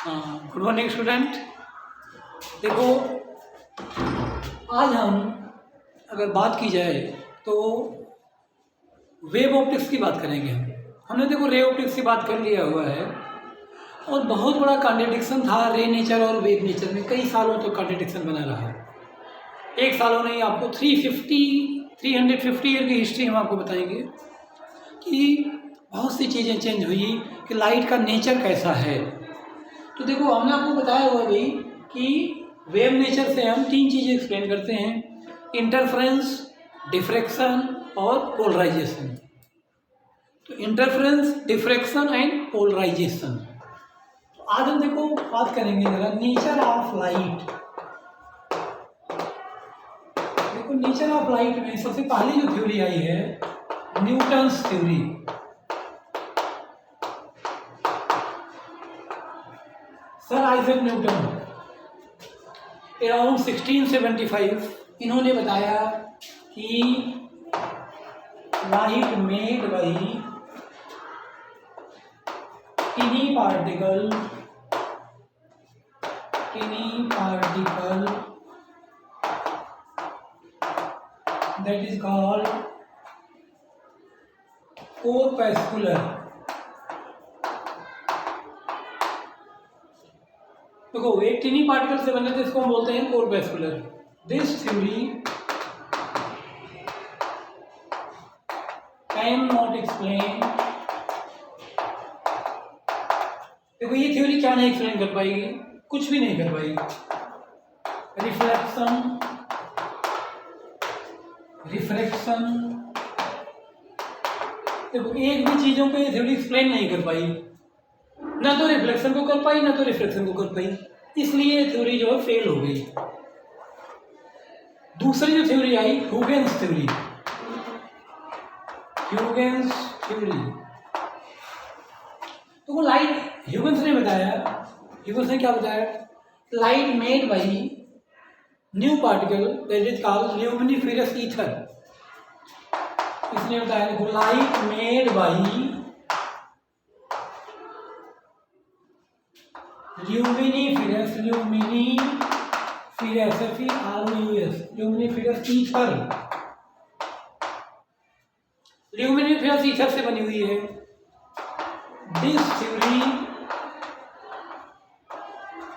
Good morning student. देखो, आज हम अगर बात की जाए तो वेव ऑप्टिक्स की बात करेंगे। हमने देखो रे ऑप्टिक्स की बात कर लिया हुआ है और बहुत बड़ा कॉन्ट्रडिक्शन था रे नेचर और वेव नेचर में। कई सालों तक कॉन्ट्रडिक्शन बना रहा। एक सालों नहीं, आपको 350 ईयर की हिस्ट्री हम आपको बताएंगे कि बहुत सी चीज़ें चेंज हुई कि लाइट का नेचर कैसा है। तो देखो, हमने आपको बताया हुआ भाई कि वेव नेचर से हम तीन चीज़ें एक्सप्लेन करते हैं: इंटरफेरेंस, डिफ्रैक्शन और पोलराइजेशन। तो इंटरफेरेंस, डिफ्रैक्शन एंड पोलराइजेशन। तो आज हम देखो बात करेंगे जरा नेचर ऑफ लाइट। देखो, नेचर ऑफ लाइट में सबसे पहली जो थ्योरी आई है Newton's theory. Sir Isaac Newton around 1675 इन्होंने बताया कि light made by tiny particle that is called corpuscular। देखो, एक टीनी पार्टिकल से बने थे, इसको हम बोलते हैं corpuscular। This theory can not explain. देखो, ये थ्योरी क्या नहीं एक्सप्लेन कर पाएगी? कुछ भी नहीं कर पाएगी। रिफ्रैक्शन, देखो एक भी चीजों पे थ्योरी एक्सप्लेन नहीं कर पाई। ना तो रिफ्लेक्शन को कर पाई, ना तो रिफ्रैक्शन को कर पाई, इसलिए थ्योरी जो है फेल हो गई। दूसरी जो थ्योरी आई ह्यूजेंस थ्योरी। तो वो लाइट ह्यूजेंस ने बताया, ह्यूजेंस ने क्या बताया? Light made by new particle that is called luminiferous ether. इसने बताया, देखो light made by luminiferous ether. Luminiferous ether से बनी हुई है। This theory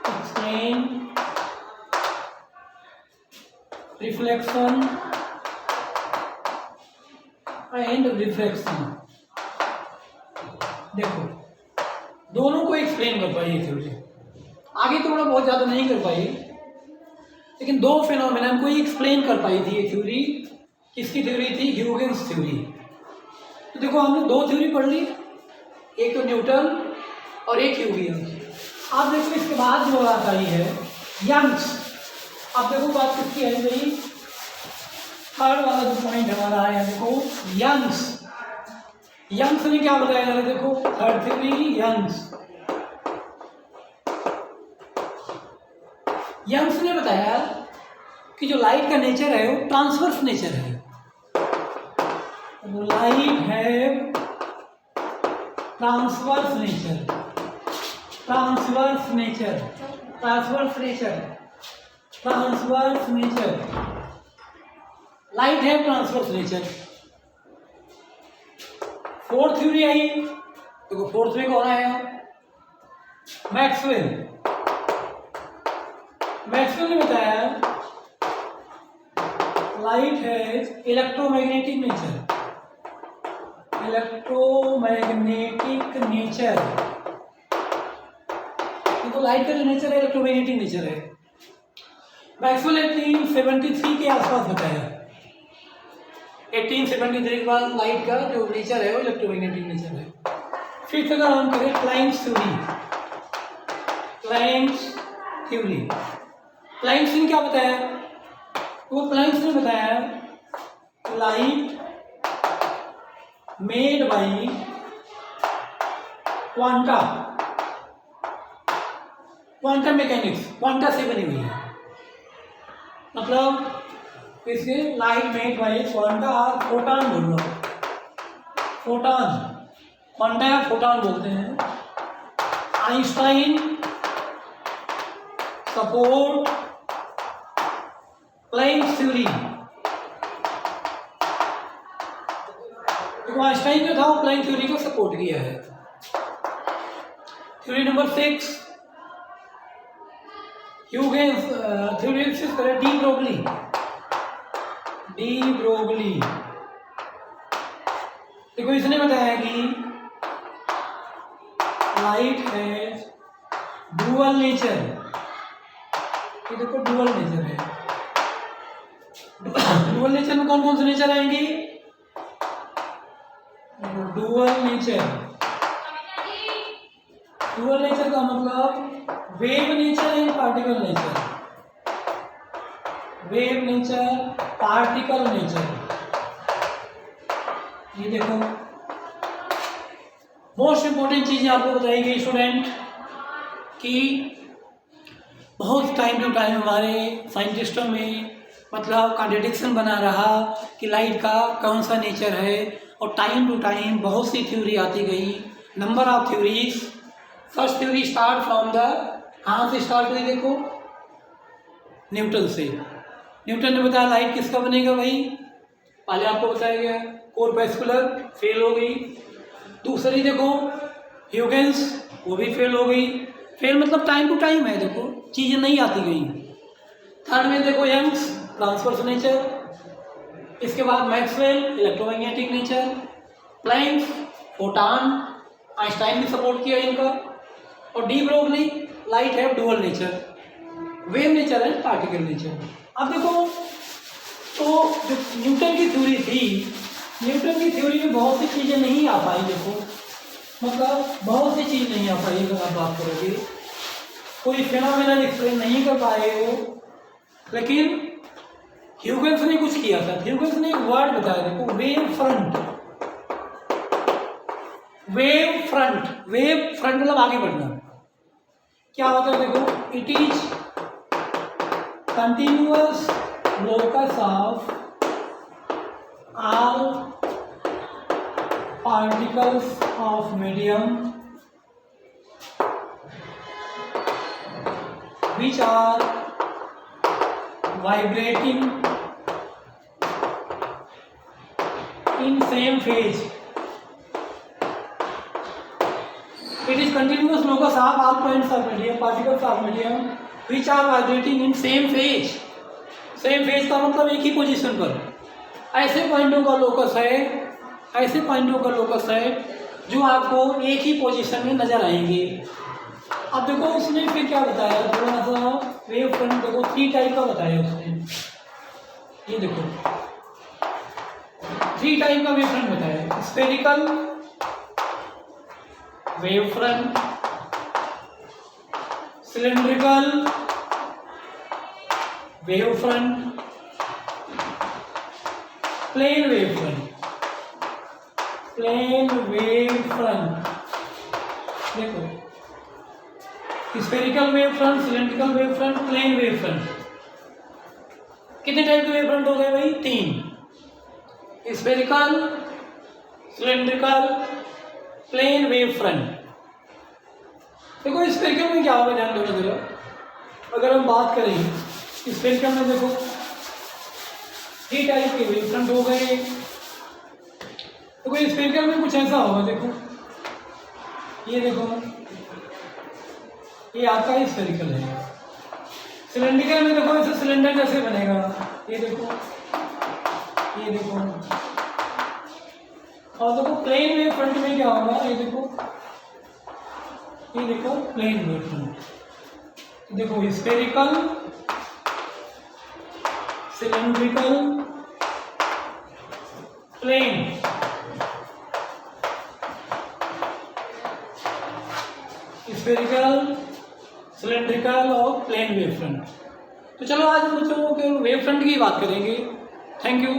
explain reflection and refraction. देखो, दोनों को एक्सप्लेन कर पाई ये थ्योरी। आगे तो बहुत ज़्यादा नहीं कर पाई, लेकिन दो फिनोमेनन को ही एक्सप्लेन कर पाई थी ये थ्योरी। किसकी थ्योरी थी? Huygens theory. तो देखो, हमने दो थ्योरी पढ़ ली, एक तो न्यूटन और एक ह्यूजेंस। अब देखो, इसके बाद जो बात आई है यंग्स। अब देखो बात किसकी है भाई? थर्ड वाला जो पॉइंट हमारा है, देखो यंग्स ने क्या बताया? देखो थर्ड थ्योरी यंग्स ने बताया कि जो लाइट का नेचर है वो ट्रांसवर्स नेचर है। वो लाइट है ट्रांसवर्स नेचर। लाइट है ट्रांसवर्स नेचर। फोर्थ थ्योरी आई, देखो फोर्थ में कौन आया? मैक्सवेल ने बताया लाइट है इलेक्ट्रोमैग्नेटिक नेचर। तो लाइट का जो नेचर है इलेक्ट्रोमैग्नेटिक नेचर है। मैक्सवेल 1873 के आसपास बताया। 1873 के बाद लाइट का जो नेचर है वो इलेक्ट्रोमैग्नेटिक नेचर है। फिफ्थ अगर हम करें प्लैंक्स ने क्या बताया? वो प्लैंक्स ने बताया light made by quantum mechanics, quanta से बनी हुई है। मतलब इसके लाइट मेड बाई क्वांटा और फोटॉन बोल लो। क्वांटा या फोटॉन बोलते हैं। Einstein support Planck's theory. देखो आइंस्टाइन जो था वो प्लैंक थ्योरी को सपोर्ट किया है। Theory number 6 Huygens theory de Broglie. देखो इसने बताया कि लाइट हैज डुअल नेचर। ये देखो डुअल नेचर है। डुअल नेचर में कौन कौन से नेचर आएंगे? डुअल नेचर का मतलब wave nature and particle nature. Wave nature, particle nature. ये देखो मोस्ट इंपॉर्टेंट चीजें आपको बताएंगे स्टूडेंट कि बहुत टाइम टू टाइम हमारे साइंटिस्टों में मतलब कॉन्ट्रडिक्शन बना रहा कि लाइट का कौन सा नेचर है, और टाइम टू टाइम बहुत सी थ्योरी आती गई, number of theories. First theory start from the, कहाँ से स्टार्ट हुई? देखो न्यूटन से। न्यूटन ने बताया लाइट किसका बनेगा भाई, पहले आपको बताया गया कोरपैस्कुलर, फेल हो गई। दूसरी देखो ह्यूजेंस, वो भी फेल हो गई। फेल मतलब टाइम टू टाइम है, देखो चीज़ें नहीं आती गई। थर्ड में देखो यंग्स, ट्रांसवर्स नेचर। इसके बाद Maxwell, electromagnetic nature. Planck, photon, Einstein ने सपोर्ट किया इनका। और डी ब्रोगली, लाइट है डुअल नेचर, वेव नेचर है पार्टिकल नेचर। अब देखो तो जो न्यूटन की थ्योरी थी, न्यूटन की थ्योरी में बहुत सी चीज़ें नहीं आ पाई। देखो मतलब बहुत सी चीज़ नहीं आ पाई। अगर आप बात करोगे कोई फिनोमेनन एक्सप्लेन नहीं कर पाए वो, लेकिन ह्यूजेंस ने कुछ किया था। ह्यूजेंस ने एक वर्ड बताया, देखो वेव फ्रंट। वेव फ्रंट मतलब आगे बढ़ना। क्या होता है देखो, it is continuous locus of all particles of medium which are vibrating in same phase. It is continuous locus of all points of medium, particles of medium which are vibrating in same phase. Same phase का मतलब एक ही position पर। ऐसे पॉइंटों का locus है जो आपको एक ही पोजीशन में नजर आएंगे। अब देखो उसने फिर क्या बताया, थोड़ा सा वेव फ्रंट देखो 3 टाइप का बताया उसने। ये देखो 3 टाइप का वेव फ्रंट बताया। Spherical wave front, cylindrical wave front, plane wave front. देखो spherical wave front, cylindrical wave front, plane wave front. कितने टाइप के वेव फ्रंट हो गए भाई? 3, spherical, cylindrical, plane wave front. देखो स्फेरिकल में क्या होगा, ध्यान देना जरा। अगर हम बात करें स्फेरिकल में, देखो 3 टाइप के वेव फ्रंट हो गए। तो कोई स्फेरिकल में कुछ ऐसा होगा, देखो ये देखो ये आपका ही स्फेरिकल है। सिलेंड्रिकल में देखो ऐसे सिलेंडर जैसे बनेगा, ये देखो और देखो प्लेन वेव फ्रंट में क्या होगा, ये देखो प्लेन वेव फ्रंट। देखो spherical, cylindrical, plane. Spherical, cylindrical और प्लेन वेव फ्रंट। तो चलो आज हम बच्चों के वेव फ्रंट की बात करेंगे। Thank you.